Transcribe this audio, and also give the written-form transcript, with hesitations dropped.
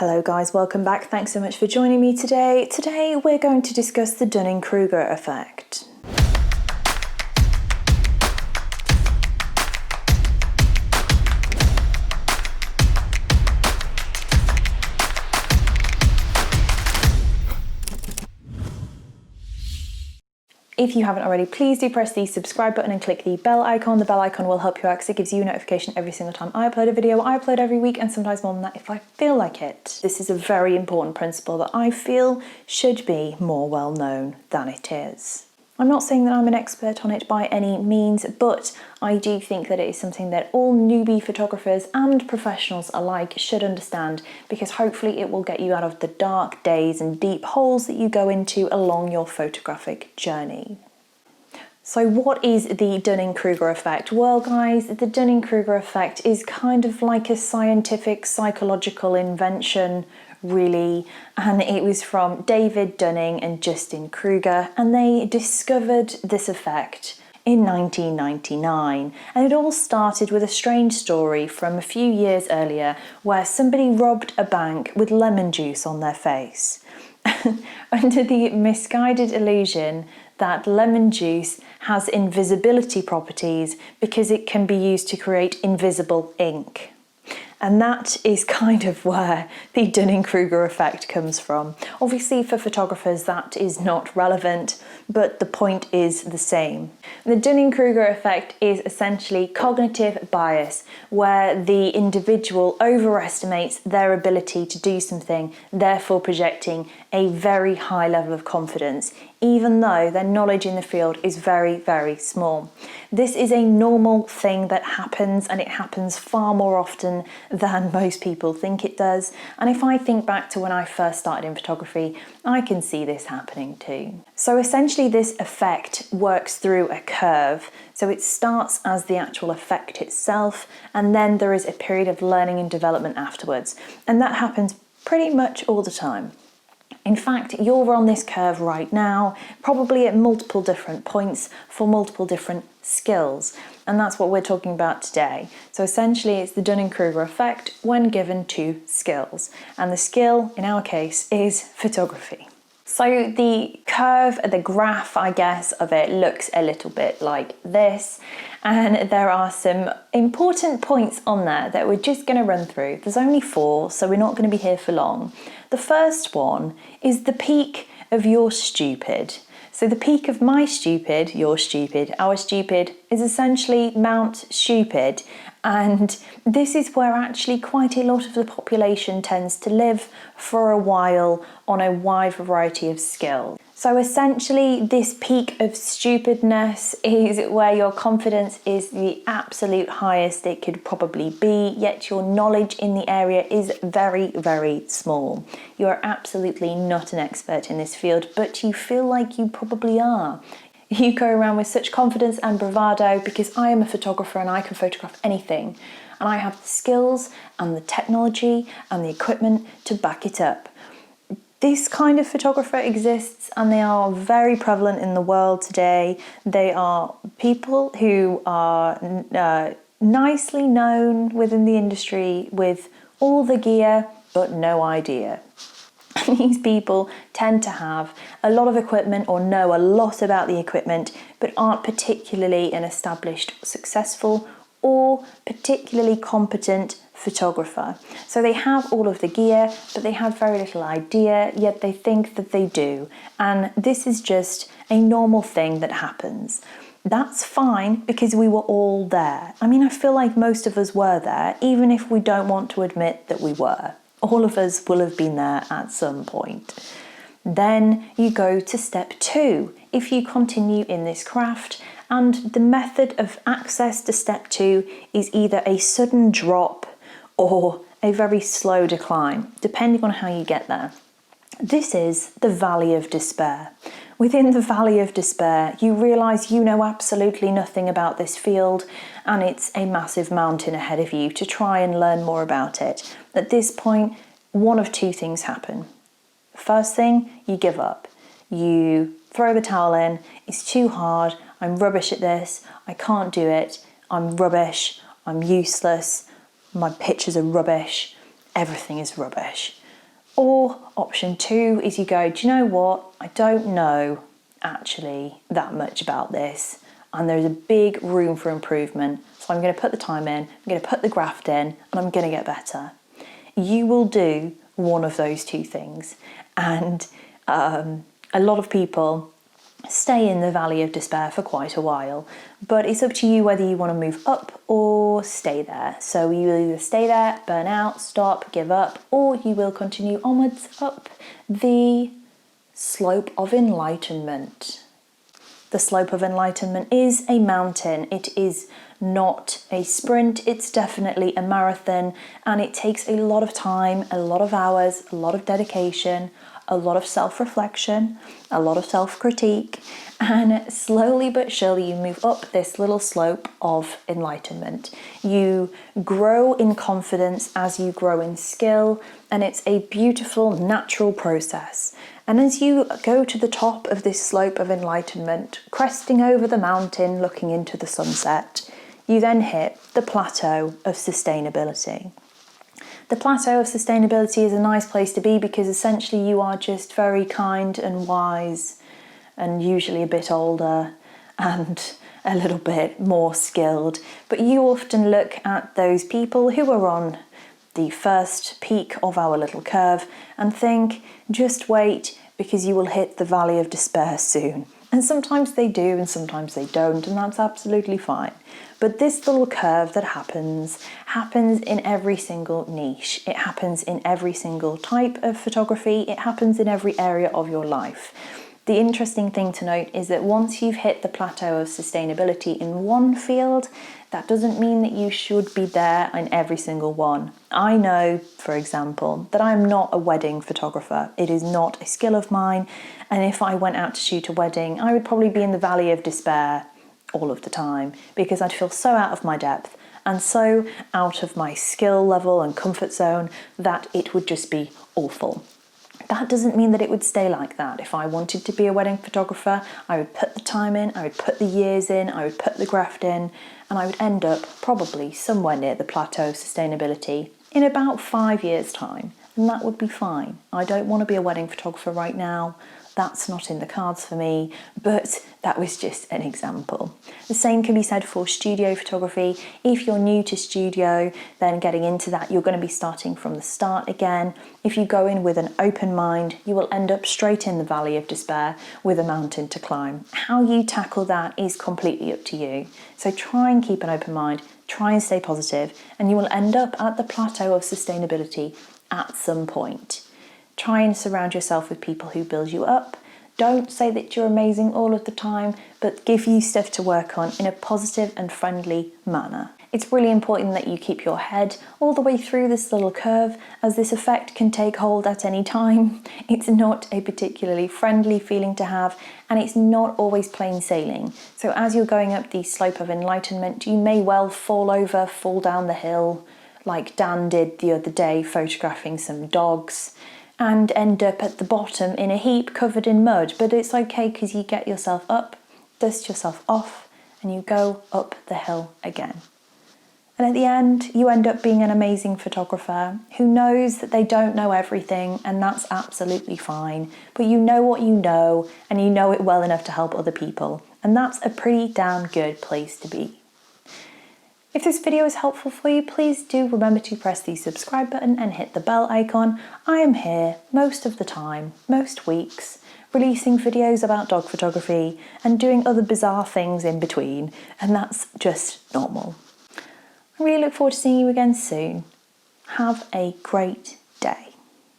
Hello guys, welcome back. Thanks so much for joining me today. Today we're going to discuss the Dunning-Kruger effect. If you haven't already, please do press the subscribe button and click the bell icon. The bell icon will help you out because it gives you a notification every single time I upload a video. I upload every week and sometimes more than that if I feel like it. This is a very important principle that I feel should be more well known than it is. I'm not saying that I'm an expert on it by any means, but I do think that it is something that all newbie photographers and professionals alike should understand, because hopefully it will get you out of the dark days and deep holes that you go into along your photographic journey. So what is the Dunning-Kruger effect? Well guys, the Dunning-Kruger effect is kind of like a scientific psychological invention, really, and it was from David Dunning and Justin Kruger, and they discovered this effect in 1999. And it all started with a strange story from a few years earlier where somebody robbed a bank with lemon juice on their face under the misguided illusion that lemon juice has invisibility properties because it can be used to create invisible ink. And that is kind of where the Dunning-Kruger effect comes from. Obviously for photographers that is not relevant, but the point is the same. The Dunning-Kruger effect is essentially cognitive bias, where the individual overestimates their ability to do something, therefore projecting a very high level of confidence, even though their knowledge in the field is very, very small. This is a normal thing that happens, and it happens far more often than most people think it does. And if I think back to when I first started in photography, I can see this happening too. So essentially this effect works through a curve. So it starts as the actual effect itself, and then there is a period of learning and development afterwards. And that happens pretty much all the time. In fact, you're on this curve right now, probably at multiple different points for multiple different skills. And that's what we're talking about today. So essentially it's the Dunning-Kruger effect when given two skills. And the skill, in our case, is photography. So the curve, the graph, I guess, of it looks a little bit like this. And there are some important points on there that we're just going to run through. There's only 4, so we're not going to be here for long. The first one is the peak of your stupid. So the peak of my stupid, your stupid, our stupid is essentially Mount Stupid. And this is where actually quite a lot of the population tends to live for a while on a wide variety of skills. So essentially this peak of stupidness is where your confidence is the absolute highest it could probably be, yet your knowledge in the area is very, very small. You are absolutely not an expert in this field, but you feel like you probably are. You go around with such confidence and bravado because I am a photographer and I can photograph anything. And I have the skills and the technology and the equipment to back it up. This kind of photographer exists, and they are very prevalent in the world today. They are people who are nicely known within the industry with all the gear but no idea. And these people tend to have a lot of equipment or know a lot about the equipment but aren't particularly an established, successful or particularly competent photographer. So they have all of the gear, but they have very little idea, yet they think that they do. And this is just a normal thing that happens. That's fine because we were all there. I mean, I feel like most of us were there, even if we don't want to admit that we were. All of us will have been there at some point. Then you go to step 2 if you continue in this craft, and the method of access to step 2 is either a sudden drop or a very slow decline, depending on how you get there. This is the valley of despair. Within the valley of despair, you realise you know absolutely nothing about this field, and it's a massive mountain ahead of you to try and learn more about it. At this point, one of 2 things happen. First thing, you give up. You throw the towel in, it's too hard, I'm rubbish at this, I can't do it, I'm rubbish, I'm useless, my pictures are rubbish, everything is rubbish. Or option 2 is you go, do you know what? I don't know actually that much about this, and there's a big room for improvement. So I'm going to put the time in, I'm going to put the graft in, and I'm going to get better. You will do one of those two things. And a lot of people stay in the valley of despair for quite a while, but it's up to you whether you want to move up or stay there. So you will either stay there, burn out, stop, give up, or you will continue onwards up the slope of enlightenment. The slope of enlightenment is a mountain. It is not a sprint, it's definitely a marathon, and it takes a lot of time, a lot of hours, a lot of dedication, a lot of self-reflection, a lot of self-critique, and slowly but surely you move up this little slope of enlightenment. You grow in confidence as you grow in skill, and it's a beautiful, natural process. And as you go to the top of this slope of enlightenment, cresting over the mountain, looking into the sunset, you then hit the plateau of sustainability. The plateau of sustainability is a nice place to be because essentially you are just very kind and wise and usually a bit older and a little bit more skilled. But you often look at those people who are on the first peak of our little curve and think, just wait, because you will hit the valley of despair soon. And sometimes they do and sometimes they don't, and that's absolutely fine. But this little curve that happens in every single niche. It happens in every single type of photography. It happens in every area of your life. The interesting thing to note is that once you've hit the plateau of sustainability in one field, that doesn't mean that you should be there in every single one. I know, for example, that I'm not a wedding photographer. It is not a skill of mine. And if I went out to shoot a wedding, I would probably be in the valley of despair all of the time because I'd feel so out of my depth and so out of my skill level and comfort zone that it would just be awful. That doesn't mean that it would stay like that. If I wanted to be a wedding photographer, I would put the time in, I would put the years in, I would put the graft in, and I would end up probably somewhere near the plateau of sustainability in about 5 years' time, and that would be fine. I don't want to be a wedding photographer right now. That's not in the cards for me, but that was just an example. The same can be said for studio photography. If you're new to studio, then getting into that, you're going to be starting from the start again. If you go in with an open mind, you will end up straight in the valley of despair with a mountain to climb. How you tackle that is completely up to you. So try and keep an open mind, try and stay positive, and you will end up at the plateau of sustainability at some point. Try and surround yourself with people who build you up. Don't say that you're amazing all of the time, but give you stuff to work on in a positive and friendly manner. It's really important that you keep your head all the way through this little curve, as this effect can take hold at any time. It's not a particularly friendly feeling to have, and it's not always plain sailing. So as you're going up the slope of enlightenment, you may well fall over, fall down the hill, like Dan did the other day photographing some dogs, and end up at the bottom in a heap covered in mud. But it's okay because you get yourself up, dust yourself off, and you go up the hill again. And at the end, you end up being an amazing photographer who knows that they don't know everything, and that's absolutely fine. But you know what you know, and you know it well enough to help other people. And that's a pretty damn good place to be. If this video is helpful for you, please do remember to press the subscribe button and hit the bell icon. I am here most of the time, most weeks, releasing videos about dog photography and doing other bizarre things in between, and that's just normal. I really look forward to seeing you again soon. Have a great